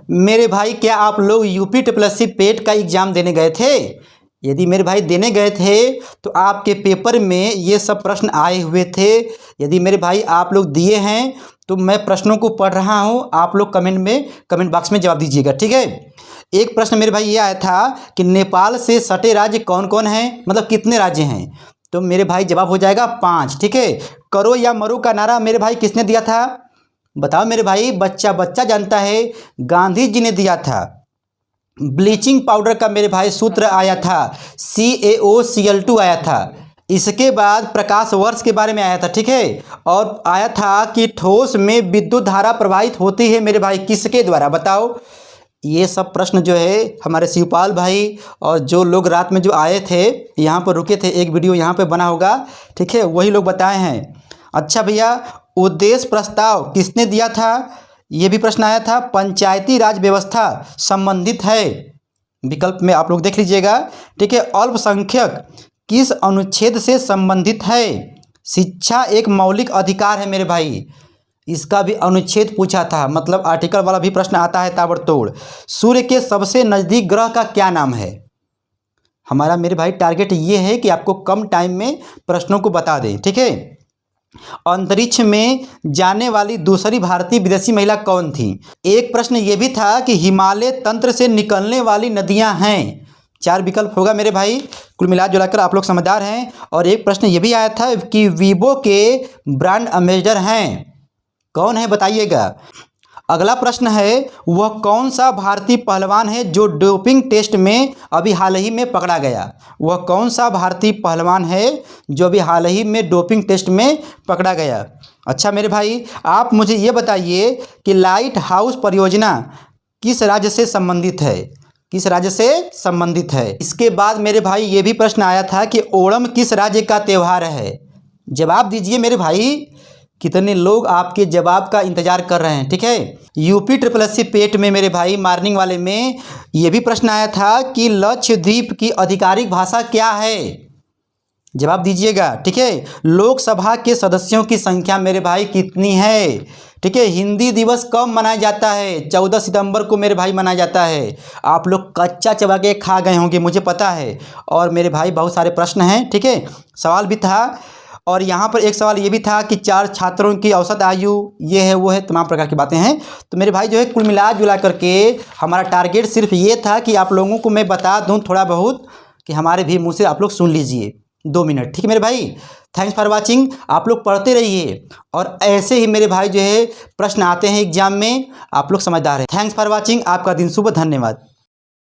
मेरे भाई क्या आप लोग यूपी ट्रिपल पेट का एग्ज़ाम देने गए थे? यदि मेरे भाई देने गए थे तो आपके पेपर में ये सब प्रश्न आए हुए थे। यदि मेरे भाई आप लोग दिए हैं तो मैं प्रश्नों को पढ़ रहा हूँ, आप लोग कमेंट बॉक्स में जवाब दीजिएगा, ठीक है। एक प्रश्न मेरे भाई ये आया था कि नेपाल से सटे राज्य कौन कौन हैं, मतलब कितने राज्य हैं? तो मेरे भाई जवाब हो जाएगा 5, ठीक है। करो या मरो का नारा मेरे भाई किसने दिया था? बताओ मेरे भाई, बच्चा बच्चा जानता है, गांधी जी ने दिया था। ब्लीचिंग पाउडर का मेरे भाई सूत्र आया था CaOCl2 आया था। इसके बाद प्रकाश वर्ष के बारे में आया था, ठीक है। और आया था कि ठोस में विद्युत धारा प्रवाहित होती है मेरे भाई किसके द्वारा, बताओ। ये सब प्रश्न जो है हमारे शिवपाल भाई और जो लोग रात में जो आए थे यहाँ पर रुके थे, एक वीडियो यहाँ पे बना होगा, ठीक है, वही लोग बताए हैं। अच्छा भैया, उद्देश्य प्रस्ताव किसने दिया था? ये भी प्रश्न आया था। पंचायती राज व्यवस्था संबंधित है, विकल्प में आप लोग देख लीजिएगा, ठीक है। अल्पसंख्यक किस अनुच्छेद से संबंधित है? शिक्षा एक मौलिक अधिकार है मेरे भाई, इसका भी अनुच्छेद पूछा था, मतलब आर्टिकल वाला भी प्रश्न आता है ताबड़तोड़। सूर्य के सबसे नज़दीक ग्रह का क्या नाम है? हमारा मेरे भाई टारगेट ये है कि आपको कम टाइम में प्रश्नों को बता दें, ठीक है। अंतरिक्ष में जाने वाली दूसरी भारतीय विदेशी महिला कौन थी? एक प्रश्न ये भी था कि हिमालय तंत्र से निकलने वाली नदियां हैं। 4 विकल्प होगा मेरे भाई, कुल मिला जुलाकर आप लोग समझदार हैं। और एक प्रश्न ये भी आया था कि वीवो के ब्रांड एम्बेसडर हैं, कौन है बताइएगा। अगला प्रश्न है, वह कौन सा भारतीय पहलवान है जो डोपिंग टेस्ट में अभी हाल ही में पकड़ा गया? वह कौन सा भारतीय पहलवान है जो अभी हाल ही में डोपिंग टेस्ट में पकड़ा गया? अच्छा मेरे भाई, आप मुझे ये बताइए कि लाइट हाउस परियोजना किस राज्य से संबंधित है? किस राज्य से संबंधित है? इसके बाद मेरे भाई ये भी प्रश्न आया था कि ओणम किस राज्य का त्यौहार है? जवाब दीजिए मेरे भाई, कितने लोग आपके जवाब का इंतजार कर रहे हैं, ठीक है। यूपी ट्रिपल पेट में मेरे भाई मॉर्निंग वाले में ये भी प्रश्न आया था कि लक्षद्वीप की आधिकारिक भाषा क्या है? जवाब दीजिएगा, ठीक है। लोकसभा के सदस्यों की संख्या मेरे भाई कितनी है? ठीक है। हिंदी दिवस कब मनाया जाता है? 14 सितंबर को मेरे भाई मनाया जाता है। आप लोग कच्चा चबा के खा गए होंगे, मुझे पता है। और मेरे भाई बहुत सारे प्रश्न हैं, ठीक है, सवाल भी था। और यहाँ पर एक सवाल ये भी था कि 4 छात्रों की औसत आयु ये है वो है, तमाम प्रकार की बातें हैं। तो मेरे भाई जो है कुल मिला जुला करके हमारा टारगेट सिर्फ ये था कि आप लोगों को मैं बता दूं थोड़ा बहुत, कि हमारे भी मुंह से आप लोग सुन लीजिए 2 मिनट, ठीक है मेरे भाई। Thanks for watching. आप लोग पढ़ते रहिए और ऐसे ही मेरे भाई जो है प्रश्न आते हैं एग्जाम में, आप लोग समझदार हैं। Thanks for watching. आपका दिन शुभ, धन्यवाद।